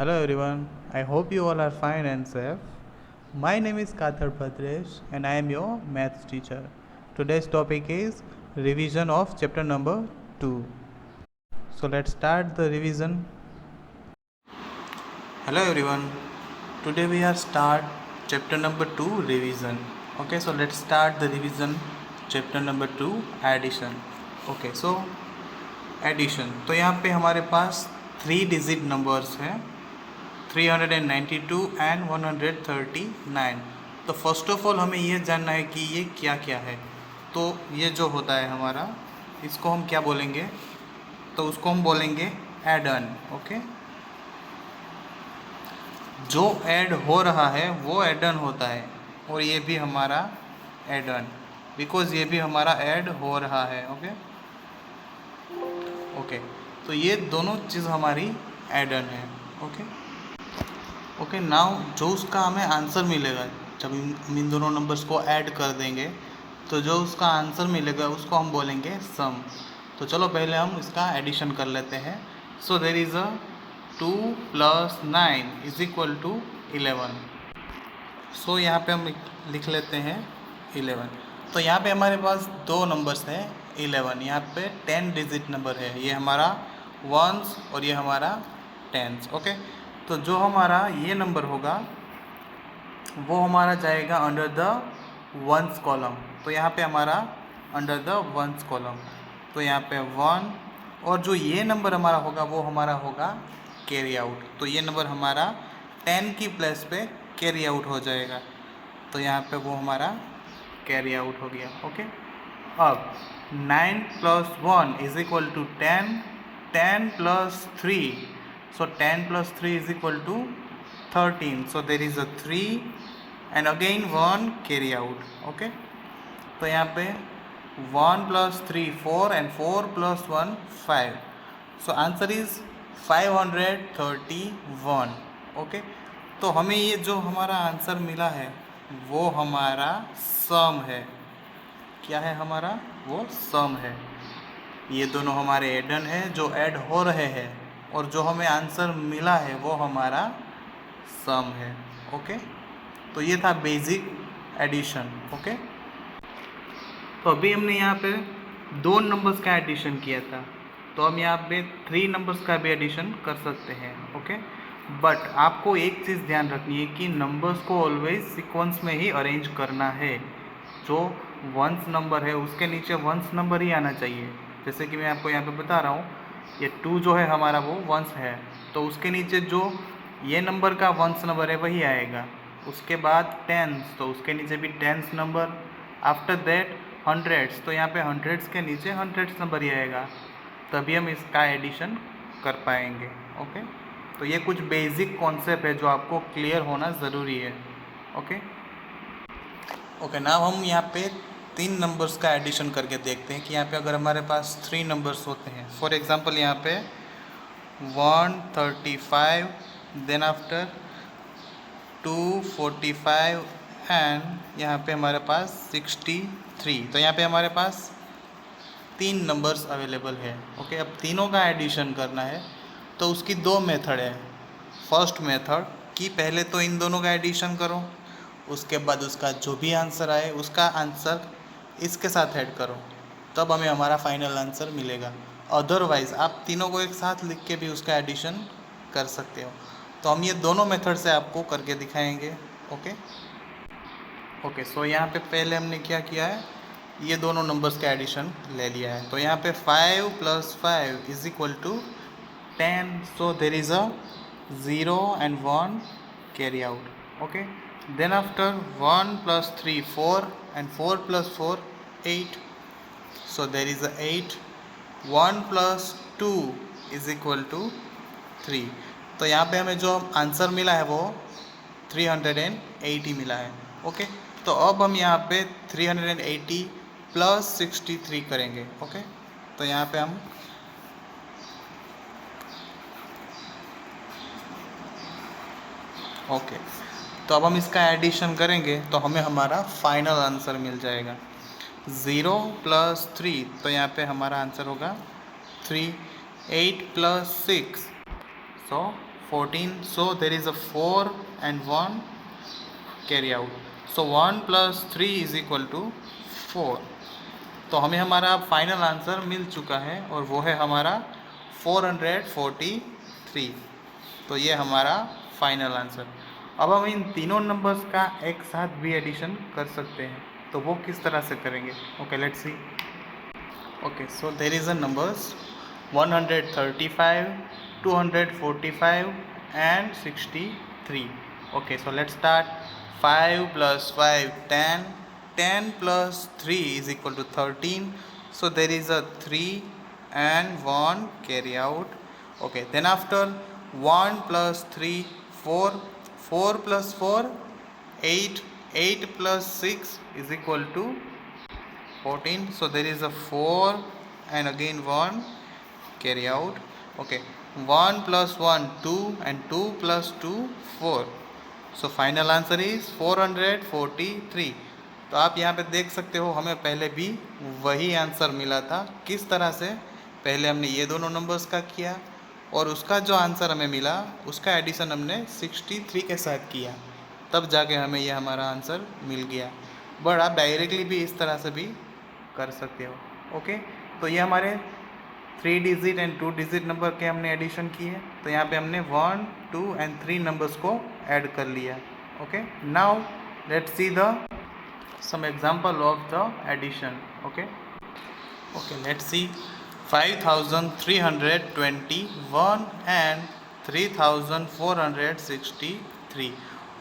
Hello everyone, I hope you all are fine and safe. My name is Kathar Bhadresh and I am your maths teacher. Today's topic is revision of chapter number 2. So let's start the revision. Hello everyone, today we are start chapter number 2 revision. Okay, so let's start the revision chapter number 2 addition. Okay, so addition. तो यहाँ पे हमारे पास 3 digit numbers हैं 392 and 139। तो first of all हमें ये जानना है कि ये क्या क्या है। तो ये जो होता है हमारा, इसको हम क्या बोलेंगे, तो उसको हम बोलेंगे एडन। ओके, जो ऐड हो रहा है वो एडन होता है और ये भी हमारा एडन, बिकॉज ये भी हमारा ऐड हो रहा है। ओके ओके, तो ये दोनों चीज़ हमारी एडन है। ओके ओके, नाउ जो उसका हमें आंसर मिलेगा जब हम इन दोनों नंबर्स को ऐड कर देंगे, तो जो उसका आंसर मिलेगा उसको हम बोलेंगे सम। तो चलो पहले हम इसका एडिशन कर लेते हैं। सो देर इज़ अ 2 + 9 = 11। सो यहाँ पे हम लिख लेते हैं 11। तो यहाँ पे हमारे पास दो नंबर्स हैं 11, यहाँ पे 10 डिजिट नंबर है, ये हमारा वंस और ये हमारा टेंस। ओके, तो जो हमारा ये नंबर होगा वो हमारा जाएगा अंडर द वंस कॉलम। तो यहाँ पे हमारा अंडर द वंस कॉलम, तो यहाँ पे 1, और जो ये नंबर हमारा होगा वो हमारा होगा कैरी आउट। तो ये नंबर हमारा 10 की प्लेस पे कैरी आउट हो जाएगा, तो यहाँ पे वो हमारा कैरी आउट हो गया। ओके, अब 9 + 1 = 10, 10 + 3, so 10 + 3 = 13, so there is a 3 and again 1 carry out. Okay, तो यहाँ पे 1 + 3 4 and 4 + 1 5, so answer is 531। Okay, तो हमें ये जो हमारा आंसर मिला है वो हमारा सम है। क्या है हमारा? वो सम है। ये दोनों हमारे एडन है जो ऐड हो रहे हैं, और जो हमें आंसर मिला है वो हमारा सम है। ओके, तो ये था बेसिक एडिशन। ओके, तो अभी हमने यहाँ पे 2 नंबर्स का एडिशन किया था, तो हम यहाँ पे 3 नंबर्स का भी एडिशन कर सकते हैं। ओके, बट आपको एक चीज़ ध्यान रखनी है कि नंबर्स को ऑलवेज सीक्वेंस में ही अरेंज करना है। जो वंस नंबर है उसके नीचे वंस नंबर ही आना चाहिए। जैसे कि मैं आपको यहाँ पे बता रहा हूँ, ये 2 जो है हमारा वो वंस है, तो उसके नीचे जो ये नंबर का वंस नंबर है वही आएगा। उसके बाद टेंस, तो उसके नीचे भी tens number. After that hundreds, तो यहाँ पे हंड्रेड्स के नीचे हंड्रेड्स नंबर ही आएगा, तभी हम इसका एडिशन कर पाएंगे। ओके, तो ये कुछ बेसिक कॉन्सेप्ट है जो आपको क्लियर होना ज़रूरी है। ओके ओके, नाउ हम यहाँ पे 3 नंबर्स का एडिशन करके देखते हैं कि यहाँ पे अगर हमारे पास 3 नंबर्स होते हैं, फॉर एग्जांपल यहाँ पे 135, देन आफ्टर 245 एंड यहाँ पे हमारे पास 63। तो यहाँ पे हमारे पास 3 नंबर्स अवेलेबल है। ओके, अब तीनों का एडिशन करना है तो उसकी 2 मेथड है। फर्स्ट मेथड कि पहले तो इन दोनों का एडिशन करो, उसके बाद उसका जो भी आंसर आए उसका आंसर इसके साथ ऐड करो, तब हमें हमारा फाइनल आंसर मिलेगा। अदरवाइज़ आप तीनों को एक साथ लिख के भी उसका एडिशन कर सकते हो। तो हम ये दोनों मेथड से आपको करके दिखाएंगे। ओके ओके, सो यहाँ पे पहले हमने क्या किया है, ये दोनों नंबर्स का एडिशन ले लिया है। तो यहाँ पे 5 + 5 = 10, so there is a 0 and 1 carry out. Okay, then after 1 + 3 4 and 4 + 4 8, so there is a 8, 1 + 2 = 3। तो यहाँ पे हमें जो आंसर मिला है वो 380 मिला है। ओके, तो अब हम यहाँ पे 380 + 63 करेंगे। ओके, तो यहाँ पे हम ओके, तो अब हम इसका एडिशन करेंगे तो हमें हमारा फाइनल आंसर मिल जाएगा 0 + 3, तो यहाँ पे हमारा आंसर होगा 3। 8 + 6, सो 14. So there is a 4 and 1 carry out. So 1 plus 3 is equal to 4. तो हमें हमारा फाइनल आंसर मिल चुका है और वो है हमारा 443. तो ये हमारा फाइनल आंसर. अब हम इन तीनों नंबर्स का एक साथ भी एडिशन कर सकते हैं, तो वो किस तरह से करेंगे? Okay, let's see. Okay, so there is a numbers 135, 245 and 63. Okay, so let's start. 5 plus 5 10, 10 plus 3 is equal to 13. So there is a 3 and 1 carry out. Okay, then after 1 plus 3 4, 4 plus 4 8, 8 plus 6 is equal to 14. So there is a 4 and again 1 carry out. Okay, 1 plus 1 2 and 2 plus 2 4. So final answer is 443. तो आप यहाँ पे देख सकते हो हमें पहले भी वही आंसर मिला था. किस तरह से? पहले हमने ये दोनों नंबर्स का किया और उसका जो आंसर हमें मिला उसका एडिशन हमने 63 के साथ किया, तब जाके हमें ये हमारा आंसर मिल गया. बट आप डायरेक्टली भी इस तरह से भी कर सकते हो. ओके, तो ये हमारे 3 डिजिट एंड 2 डिजिट नंबर के हमने एडिशन किए. तो यहाँ पे हमने 1, 2 and 3 नंबर्स को ऐड कर लिया. Okay, now let's see the sum example of the addition. Okay, let's see 5321 and 3463.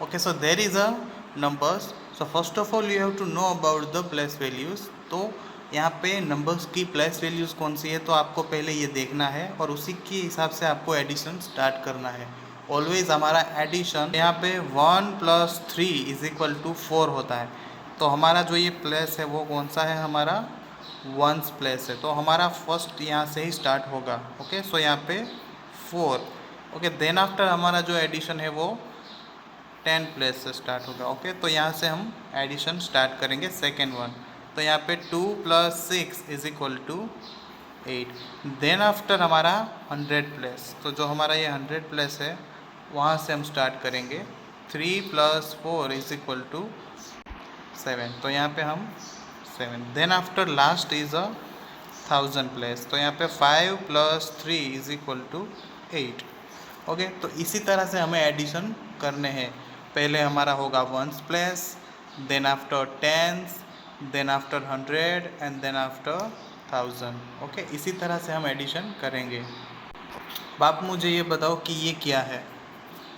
Okay, so there is a numbers. So first of all you have to know about the place values. तो यहाँ पे numbers की place values कौन सी है, तो आपको पहले ये देखना है और उसी के हिसाब से आपको एडिशन स्टार्ट करना है. ऑलवेज हमारा एडिशन यहाँ पे 1 plus 3 is equal to 4 होता है. तो हमारा जो ये प्लेस है वो कौन सा है? हमारा वंस प्लेस है. तो हमारा फर्स्ट यहाँ से ही स्टार्ट होगा. ओके, सो यहाँ पे 4. ओके, देन आफ्टर हमारा जो एडिशन है वो 10 प्लेस से स्टार्ट होगा. ओके, तो यहाँ से हम एडिशन स्टार्ट करेंगे सेकेंड वन. तो यहाँ पे 2 plus 6 is equal to 8. Then after हमारा 100 प्लेस. तो जो हमारा ये 100 प्लेस है वहाँ से हम स्टार्ट करेंगे. 3 plus 4 is equal to 7. तो यहाँ पे हम 7. Then after last is a 1000 place. तो यहाँ पे 5 plus 3 is equal to 8. Okay, तो इसी तरह से हमें एडिशन करने हैं. पहले हमारा होगा ones place, then after tens, then after 100 and then after 1000. Okay, इसी तरह से हम एडिशन करेंगे. अब आप मुझे ये बताओ कि ये क्या है?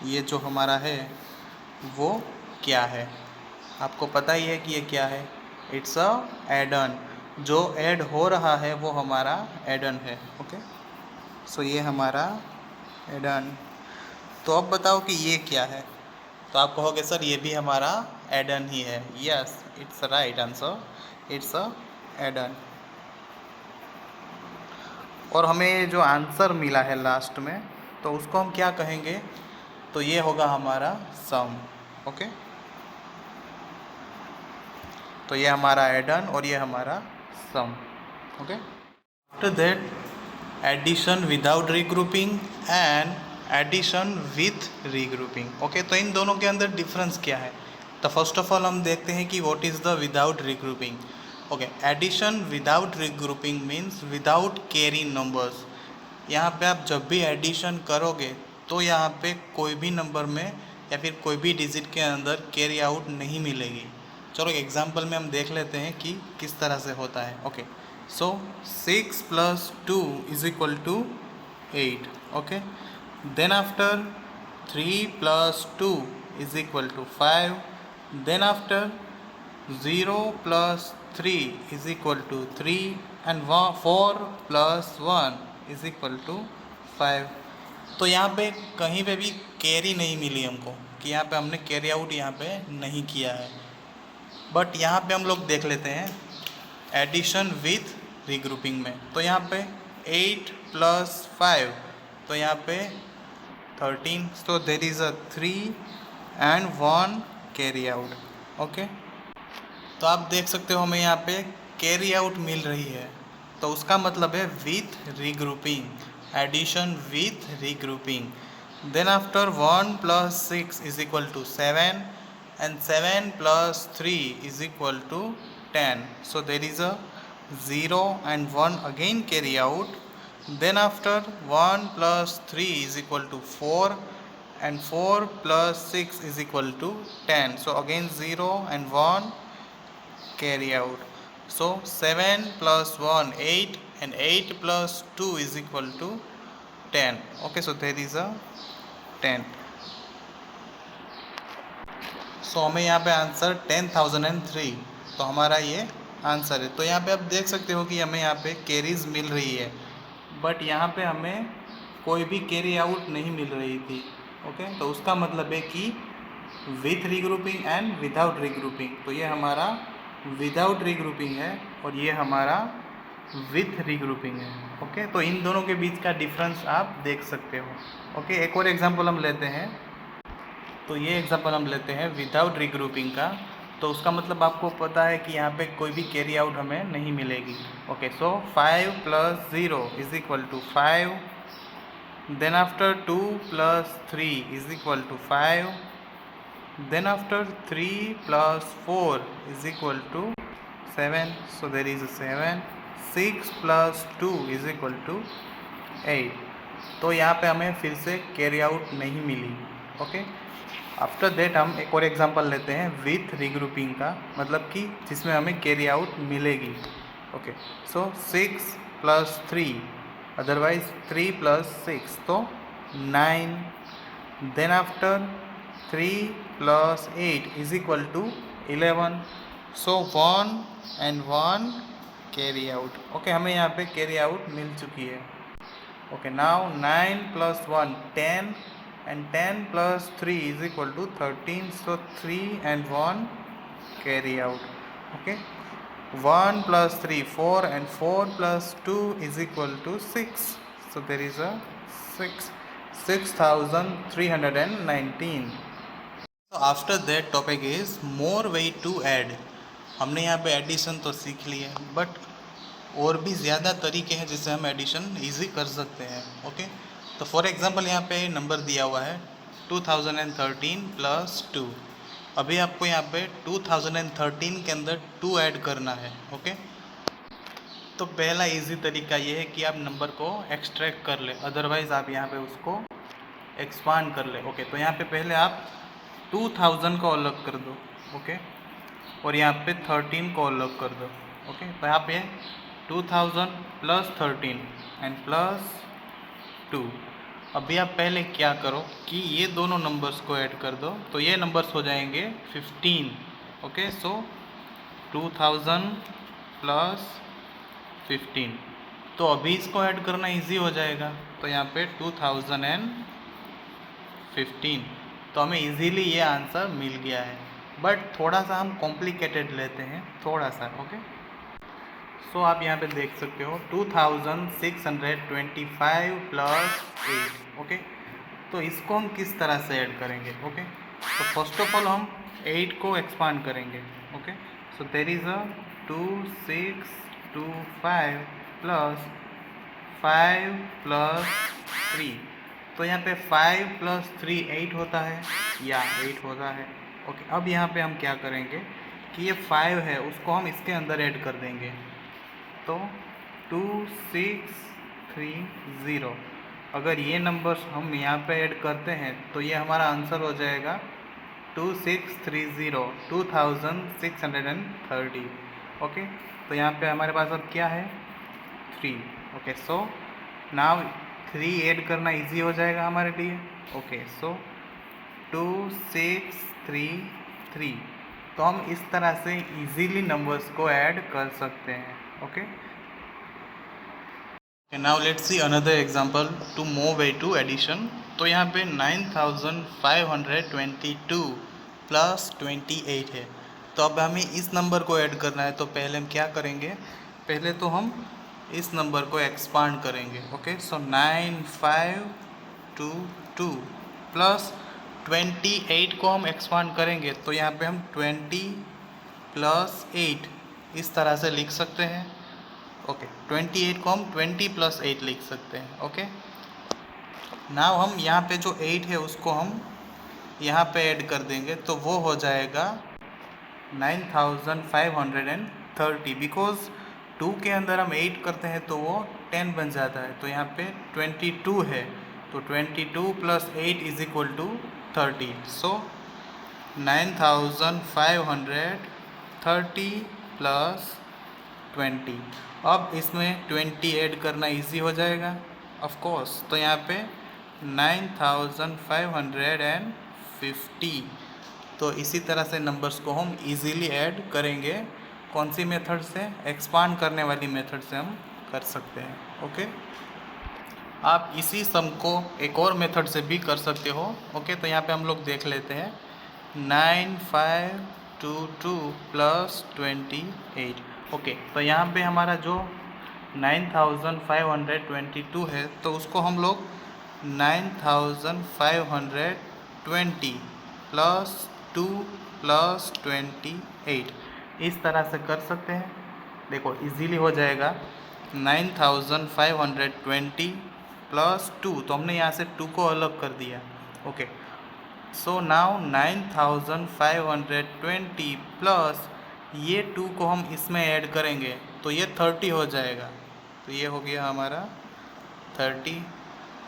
ये जो हमारा है वो क्या है? आपको पता ही है कि ये क्या है. It's a addend. जो ऐड हो रहा है वो हमारा एडन है. ओके, सो ये हमारा एडन. तो अब बताओ कि ये क्या है? तो आप कहोगे सर ये भी हमारा एडन ही है. Yes, it's right answer. It's a addend. और हमें जो आंसर मिला है लास्ट में, तो उसको हम क्या कहेंगे? तो ये होगा हमारा सम. ओके, तो ये हमारा एडन और ये हमारा sum. Okay, after that addition without regrouping and addition with regrouping. Okay, तो इन दोनों के अंदर डिफरेंस क्या है? तो फर्स्ट ऑफ ऑल हम देखते हैं कि what is the without regrouping. Okay, addition without regrouping means without carry numbers. यहाँ पे आप जब भी एडिशन करोगे तो यहाँ पे कोई भी नंबर में या फिर कोई भी डिजिट के अंदर कैरी आउट नहीं मिलेगी. चलो एग्जांपल में हम देख लेते हैं कि किस तरह से होता है. Okay, so 6 plus 2 is equal to 8. Okay, then after 3 plus 2 is equal to 5. Then after 0 plus 3 is equal to 3 and 4 plus 1 is equal to 5. तो यहाँ पे कहीं पे भी कैरी नहीं मिली हमको, कि यहाँ पे हमने कैरी आउट यहाँ पे नहीं किया है. बट यहाँ पे हम लोग देख लेते हैं एडिशन विथ रीग्रुपिंग में. तो यहाँ पे 8 plus 5, तो यहाँ पे 13. So there is a 3 and 1 carry out. Okay, तो आप देख सकते हो हमें यहाँ पे कैरी आउट मिल रही है, तो उसका मतलब है with regrouping. Addition with regrouping. Then after 1 plus 6 is equal to 7 and 7 plus 3 is equal to 10. So there is a 0 and 1 again carry out. Then after 1 plus 3 is equal to 4 and 4 plus 6 is equal to 10. So again 0 and 1 carry out. So 7 plus 1 8 and 8 plus 2 is equal to 10. Okay, so there is a 10. सो हमें यहाँ पे answer 10,003, तो हमारा ये answer है। तो यहाँ पे आप देख सकते हो कि हमें यहाँ पे कैरीज मिल रही है, बट यहाँ पे हमें कोई भी कैरी आउट नहीं मिल रही थी। ओके, तो उसका मतलब है कि with regrouping and without regrouping, तो ये हमारा विदाउट रीग्रुपिंग है और ये हमारा विथ रीग्रुपिंग है। ओके, तो इन दोनों के बीच का डिफरेंस आप देख सकते हो। ओके, एक और एग्जांपल हम लेते हैं। तो ये एग्जांपल हम लेते हैं विदाउट रीग्रुपिंग का। तो उसका मतलब आपको पता है कि यहाँ पे कोई भी कैरी आउट हमें नहीं मिलेगी। Okay, so 5 plus 0 is equal to 5, then after 2 plus 3 is equal to 5, then after 3 plus 4 is equal to 7, so there is a 7, 6 plus 2 is equal to 8। तो यहाँ पे हमें फिर से कैरी आउट नहीं मिली। ओके, आफ्टर दैट हम एक और एग्जांपल लेते हैं विथ रीग्रुपिंग का, मतलब कि जिसमें हमें कैरी आउट मिलेगी। Okay, so 6 plus 3, otherwise 3 plus 6 तो 9, then after 3 plus 8 is equal to 11, so 1 and 1 carry out। Okay, हमें यहाँ पे carry out मिल चुकी है। Okay, now 9 plus 1 10 and 10 plus 3 is equal to 13, so 3 and 1 carry out। Okay, 1 plus 3 4 and 4 plus 2 is equal to 6, so there is a 6,319। तो after that topic is more way to add. हमने यहाँ पे addition तो सीख ली है, but और भी ज़्यादा तरीके हैं जिससे हम एडिशन इजी कर सकते हैं। ओके, तो फॉर एग्जांपल यहाँ पे नंबर दिया हुआ है 2013 प्लस 2। अभी आपको यहाँ पे 2013 के अंदर 2 ऐड करना है। ओके, तो पहला इजी तरीका ये है कि आप नंबर को एक्सट्रैक्ट कर ले, अदरवाइज़ आप यहाँ पे उसको एक्सपांड कर ले। ओके, तो यहाँ पे पहले आप 2000 को अलग कर दो। ओके, और यहाँ पे 13 को अलग कर दो। ओके, तो यहाँ पे 2000 प्लस 13 एंड प्लस 2। अभी आप पहले क्या करो कि ये दोनों नंबर्स को ऐड कर दो, तो ये नंबर्स हो जाएंगे 15। ओके, सो 2000 प्लस 15, तो अभी इसको ऐड करना इजी हो जाएगा। तो यहाँ पे 2015, तो हमें इजीली ये आंसर मिल गया है, बट थोड़ा सा हम कॉम्प्लिकेटेड लेते हैं, थोड़ा सा। ओके, सो आप यहाँ पे देख सकते हो 2625 प्लस 8। ओके, तो इसको हम किस तरह से ऐड करेंगे। ओके, तो फर्स्ट ऑफ ऑल हम 8 को एक्सपांड करेंगे। Okay, so there is a 2625 plus 5 plus 3, तो यहाँ पे 5 प्लस 3 8 होता है या 8 होता है। ओके, अब यहाँ पे हम क्या करेंगे कि ये 5 है उसको हम इसके अंदर ऐड कर देंगे, तो 2630। अगर ये नंबर्स हम यहाँ पे ऐड करते हैं तो ये हमारा आंसर हो जाएगा 2630, 2630। ओके, तो यहाँ पे हमारे पास अब क्या है 3। ओके, सो नाउ 3 ऐड करना इजी हो जाएगा हमारे लिए। ओके, सो 2633, तो हम इस तरह से इजीली नंबर्स को ऐड कर सकते हैं। Okay, now let's see another example to move way to addition. तो यहाँ पे 9522 प्लस 28 है, तो अब हमें इस नंबर को ऐड करना है। तो पहले हम क्या करेंगे, पहले तो हम इस नंबर को एक्सपांड करेंगे। ओके, सो 9522 प्लस 28 को हम एक्सपांड करेंगे, तो यहाँ पे हम 20 प्लस 8 इस तरह से लिख सकते हैं। ओके, 28 को हम 20 प्लस 8 लिख सकते हैं। ओके, नाउ हम यहाँ पे जो 8 है उसको हम यहाँ पे ऐड कर देंगे, तो वो हो जाएगा 9530, बिकॉज 2 के अंदर हम 8 करते हैं तो वो 10 बन जाता है। तो यहाँ पे 22 है, तो 22 plus 8 is equal to 30। So 9530 plus 20। अब इसमें 20 ऐड करना इजी हो जाएगा ऑफ कोर्स, तो यहाँ पे 9550। तो इसी तरह से नंबर्स को हम इजीली ऐड करेंगे। कौन सी मेथड से? एक्सपांड करने वाली मेथड से हम कर सकते हैं। ओके, आप इसी सम को एक और मेथड से भी कर सकते हो। ओके, तो यहाँ पे हम लोग देख लेते हैं 9522 प्लस 28। ओके, तो यहाँ पे हमारा जो 9522 है, तो उसको हम लोग 9520 प्लस 2 प्लस 28 इस तरह से कर सकते हैं। देखो इजीली हो जाएगा। 9520 प्लस 2, तो हमने यहाँ से 2 को अलग कर दिया। ओके, सो नाउ 9520 प्लस ये 2 को हम इसमें ऐड करेंगे तो ये 30 हो जाएगा। तो ये हो गया हमारा 30।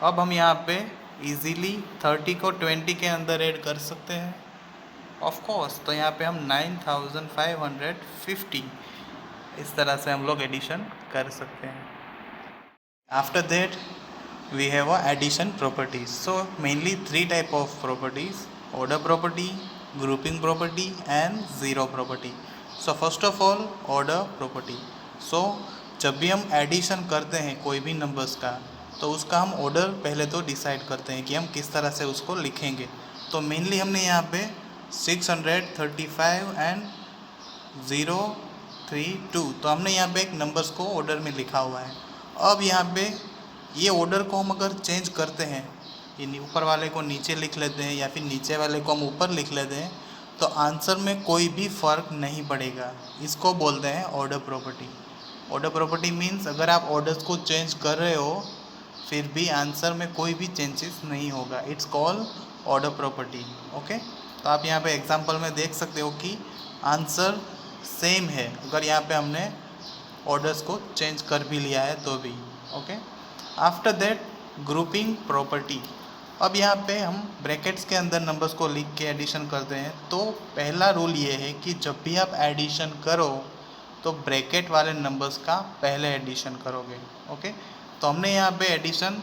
अब हम यहाँ पे इजीली 30 को 20 के अंदर ऐड कर सकते हैं ऑफ कोर्स। तो यहाँ पे हम 9550 इस तरह से हम लोग एडिशन कर सकते हैं। After that we have a addition properties. So mainly 3 type of properties: order property, grouping property and zero property. So first of all order property. So जब भी हम एडिशन करते हैं कोई भी नंबर्स का, तो उसका हम ऑर्डर पहले तो डिसाइड करते हैं कि हम किस तरह से उसको लिखेंगे। तो मेनली हमने यहाँ पे 635 एंड 032, तो हमने यहाँ पे एक नंबर्स को ऑर्डर में लिखा हुआ है। अब यहाँ पे ये ऑर्डर को हम अगर चेंज करते हैं, ये ऊपर वाले को नीचे लिख लेते हैं या फिर नीचे वाले को हम ऊपर लिख लेते हैं, तो आंसर में कोई भी फ़र्क नहीं पड़ेगा। इसको बोलते हैं order property. Order property means अगर आप ऑर्डर्स को चेंज कर रहे हो फिर भी आंसर में कोई भी चेंजेस नहीं होगा। It's called order property. Okay, तो आप यहाँ पे एग्जांपल में देख सकते हो कि आंसर सेम है अगर यहाँ पे हमने ऑर्डर्स को चेंज कर भी लिया है तो भी। Okay, after that grouping property. अब यहाँ पे हम ब्रैकेट्स के अंदर नंबर्स को लिख के एडिशन करते हैं। तो पहला रूल ये है कि जब भी आप एडिशन करो तो ब्रैकेट वाले नंबर्स का पहले एडिशन करोगे। ओके, तो हमने यहाँ पे एडिशन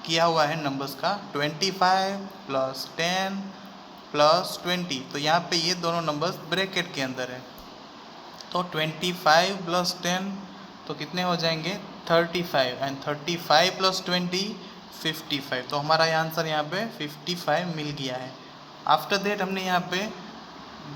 किया हुआ है नंबर्स का 25 प्लस 10 प्लस 20। तो यहाँ पे ये दोनों नंबर्स ब्रैकेट के अंदर है। तो 25 प्लस 10 तो कितने हो जाएंगे 35 एंड 35 प्लस 20 55। तो हमारा आंसर यहाँ पे 55 मिल गया है। आफ्टर दैट हमने यहाँ पे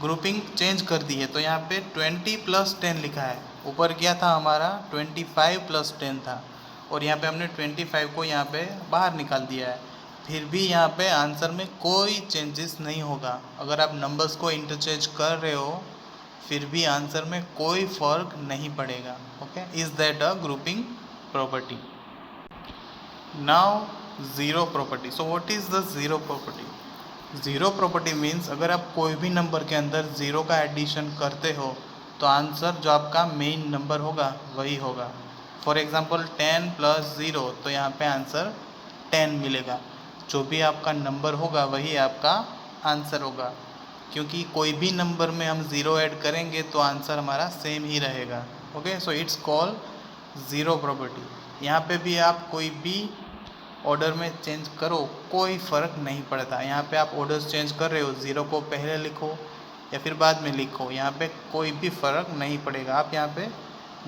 ग्रुपिंग चेंज कर दी है, तो यहाँ पे 20 प्लस 10 लिखा है। ऊपर क्या था हमारा 25 प्लस 10 था और यहाँ पे हमने 25 को यहाँ पे बाहर निकाल दिया है। फिर भी यहाँ पे आंसर में कोई चेंजेस नहीं होगा। अगर आप नंबर्स को इंटरचेंज कर रहे हो फिर भी आंसर में कोई फ़र्क नहीं पड़ेगा। Okay, is that a grouping property. Now zero property. So what is the zero property? Zero property means अगर आप कोई भी नंबर के अंदर ज़ीरो का एडिशन करते हो तो आंसर जो आपका मेन नंबर होगा वही होगा। फॉर एग्ज़ाम्पल 10 प्लस 0, तो यहाँ पे आंसर 10 मिलेगा। जो भी आपका नंबर होगा वही आपका आंसर होगा, क्योंकि कोई भी नंबर में हम ज़ीरो ऐड करेंगे तो आंसर हमारा सेम ही रहेगा। Okay, so it's called zero property. यहाँ पे भी आप कोई भी ऑर्डर में चेंज करो कोई फ़र्क नहीं पड़ता। यहाँ पे आप ऑर्डर्स चेंज कर रहे हो, ज़ीरो को पहले लिखो या फिर बाद में लिखो, यहाँ पे कोई भी फ़र्क नहीं पड़ेगा। आप यहाँ पे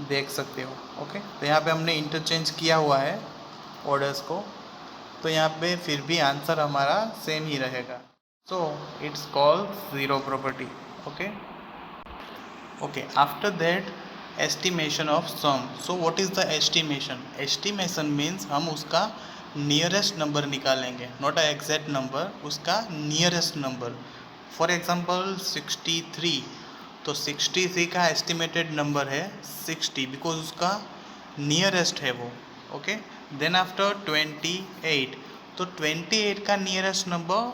देख सकते हो। ओके, तो यहाँ पे हमने इंटरचेंज किया हुआ है ऑर्डर्स को, तो यहाँ पे फिर भी आंसर हमारा सेम ही रहेगा। So it's called zero property. Okay, after that estimation of sum. So what is the estimation? Estimation means हम उसका nearest number निकालेंगे, not a exact number, उसका nearest number. For example 63, तो 63 का estimated number है 60 because उसका nearest है वो। Okay, then after 28, तो 28 का नियरेस्ट नंबर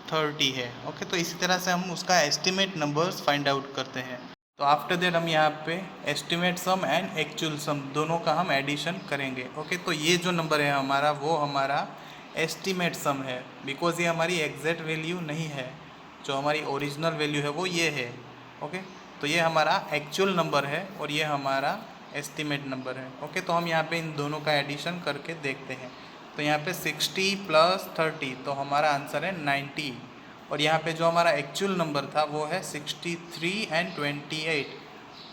30 है। ओके, तो इसी तरह से हम उसका एस्टिमेट नंबर्स फाइंड आउट करते हैं। तो आफ्टर दैट हम यहाँ पे एस्टिमेट सम एंड एक्चुअल सम दोनों का हम एडिशन करेंगे। ओके, तो ये जो नंबर है हमारा वो हमारा एस्टिमेट सम है, बिकॉज ये हमारी एग्जैक्ट वैल्यू नहीं है, जो हमारी ओरिजिनल वैल्यू है वो ये है। ओके, तो ये हमारा एक्चुअल नंबर है और ये हमारा एस्टिमेट नंबर है। ओके, तो हम यहाँ पे इन दोनों का एडिशन करके देखते हैं। तो यहाँ पे 60 + 30, तो हमारा आंसर है 90। और यहाँ पे जो हमारा एक्चुअल नंबर था वो है 63 एंड 28,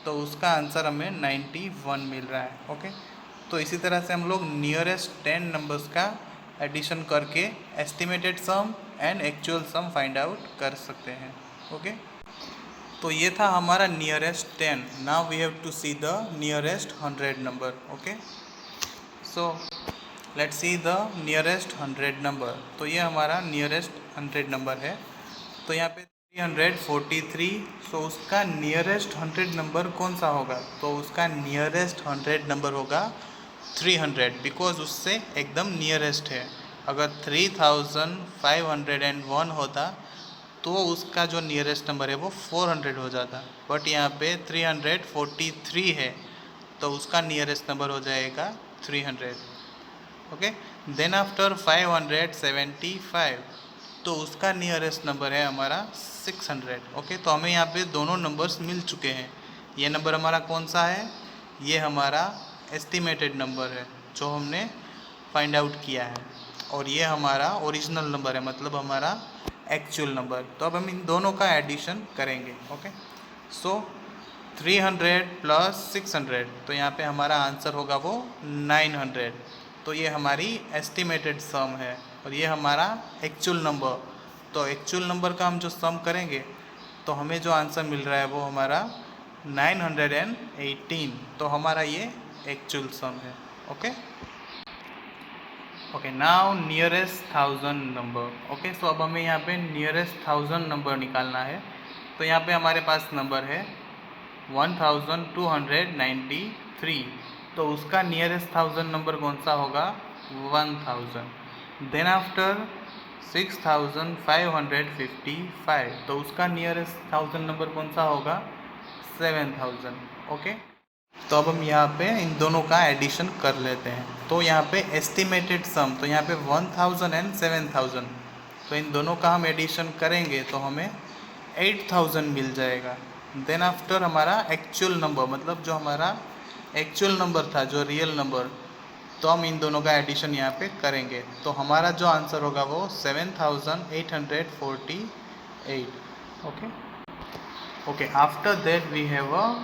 तो उसका आंसर हमें 91 मिल रहा है। ओके, तो इसी तरह से हम लोग नियरेस्ट 10 नंबर्स का एडिशन करके estimated sum and actual sum find out कर सकते हैं। ओके, तो ये था हमारा nearest 10। Now we have to see the nearest 100 number. Okay, so let's see the nearest 100 number. तो ये हमारा नियरेस्ट 100 नंबर है। तो यहाँ पे 343, सो उसका नियरेस्ट 100 नंबर कौन सा होगा? तो उसका नियरेस्ट 100 नंबर होगा 300, बिकॉज उससे एकदम नियरेस्ट है। अगर 3501 होता तो उसका जो नियरेस्ट नंबर है वो 400 हो जाता, बट यहाँ पे 343 है तो उसका नियरेस्ट नंबर हो जाएगा 300। ओके, देन आफ्टर 575, तो उसका नियरेस्ट नंबर है हमारा 600। ओके, तो हमें यहाँ पे दोनों नंबर्स मिल चुके हैं। ये नंबर हमारा कौन सा है? ये हमारा एस्टिमेटेड नंबर है जो हमने फाइंड आउट किया है, और ये हमारा ओरिजिनल नंबर है, मतलब हमारा एक्चुअल नंबर। तो अब हम इन दोनों का एडिशन करेंगे। ओके, सो 300 + 600, तो यहाँ पे हमारा आंसर होगा वो 900। तो ये हमारी एस्टिमेटेड सम है और ये हमारा एक्चुअल नंबर। तो एक्चुअल नंबर का हम जो सम करेंगे तो हमें जो आंसर मिल रहा है वो हमारा 918। तो हमारा ये एक्चुअल सम है। Okay, okay, now nearest 1000 number. Okay, so अब हमें यहाँ पे नियरेस्ट 1000 नंबर निकालना है। तो यहाँ पे हमारे पास नंबर है 1293, तो उसका नियरेस्ट 1000 नंबर कौन सा होगा? 1000। देन आफ्टर 6555, तो उसका नियरेस्ट 1000 नंबर कौन सा होगा? 7000। ओके, तो अब हम यहाँ पे इन दोनों का एडिशन कर लेते हैं। तो यहाँ पे एस्टिमेटेड सम, तो यहाँ पे 1000 एंड 7000, तो इन दोनों का हम एडिशन करेंगे तो हमें 8000 मिल जाएगा। देन आफ्टर हमारा एक्चुअल नंबर, मतलब जो हमारा एक्चुअल नंबर था, जो रियल नंबर, तो हम इन दोनों का एडिशन यहाँ पे करेंगे तो हमारा जो आंसर होगा वो 7848। Okay, okay, after that we have a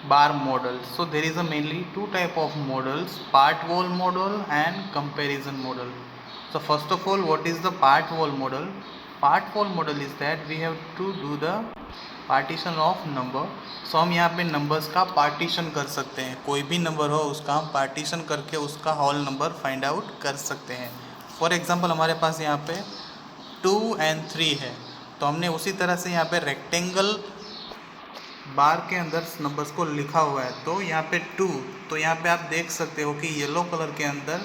bar model. So there is a mainly two type of models, part wall model and comparison model. So first of all, what is the part wall model? Part wall model is that we have to do the partition of number. So हम यहाँ पे numbers का partition कर सकते हैं, कोई भी number हो उसका हम partition करके उसका whole number find out कर सकते हैं। For example हमारे पास यहाँ पे 2 and 3 है, तो हमने उसी तरह से यहाँ पे rectangle बार के अंदर नंबर्स को लिखा हुआ है। तो यहाँ पे 2, तो यहाँ पे आप देख सकते हो कि येलो कलर के अंदर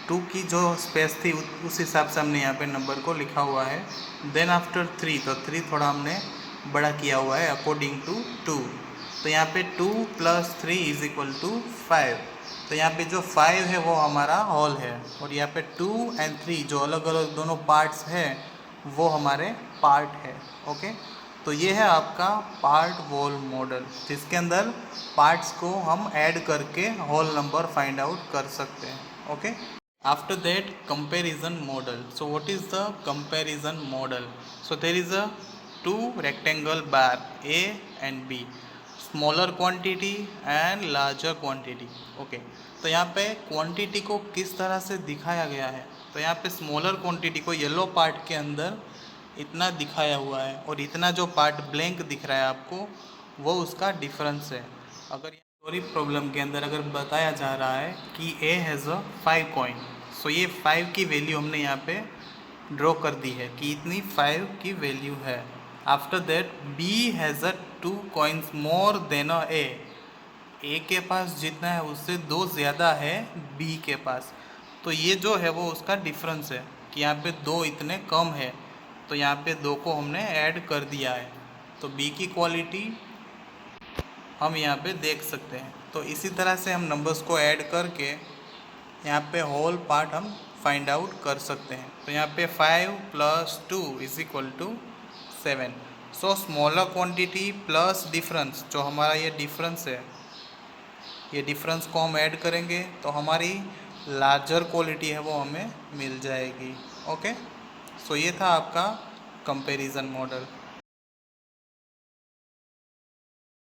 2 की जो स्पेस थी उस हिसाब से हमने यहाँ पे नंबर को लिखा हुआ है। देन आफ्टर 3, तो 3 थोड़ा हमने बड़ा किया हुआ है अकॉर्डिंग टू 2। तो यहाँ पे 2 + 3 = 5, तो यहाँ पे जो 5 है वो हमारा होल है, और यहाँ पे 2 and 3 जो अलग अलग दोनों पार्ट्स है वो हमारे पार्ट है। ओके, तो ये है आपका पार्ट वॉल मॉडल, जिसके अंदर पार्ट्स को हम ऐड करके होल नंबर फाइंड आउट कर सकते हैं। Okay, after that comparison model. So what is the comparison model? So there is a 2 rectangle bar A and B, smaller quantity and larger quantity. Okay, तो यहाँ पे quantity को किस तरह से दिखाया गया है? तो यहाँ पे स्मॉलर क्वांटिटी को येलो पार्ट के अंदर इतना दिखाया हुआ है, और इतना जो पार्ट ब्लैंक दिख रहा है आपको वो उसका डिफरेंस है। अगर स्टोरी प्रॉब्लम के अंदर अगर बताया जा रहा है कि A हैज़ अ 5 कॉइन, सो ये 5 की वैल्यू हमने यहाँ पे ड्रॉ कर दी है कि इतनी 5 की वैल्यू है। After that B has a 2 coins more than a A के पास जितना है उससे 2 ज़्यादा है B के पास। तो ये जो है वो उसका डिफरेंस है कि यहाँ पे 2 इतने कम है, तो यहाँ पे 2 को हमने ऐड कर दिया है। तो बी की क्वालिटी हम यहाँ पे देख सकते हैं। तो इसी तरह से हम नंबर्स को ऐड करके यहाँ पे होल पार्ट हम फाइंड आउट कर सकते हैं। तो यहाँ पे 5 + 2 = 7। सो स्मॉलर क्वांटिटी प्लस डिफरेंस, जो हमारा ये डिफरेंस है, ये डिफरेंस को हम ऐड करेंगे तो हमारी लार्जर क्वालिटी है वो हमें मिल जाएगी। ओके, सो ये था आपका कंपैरिजन मॉडल।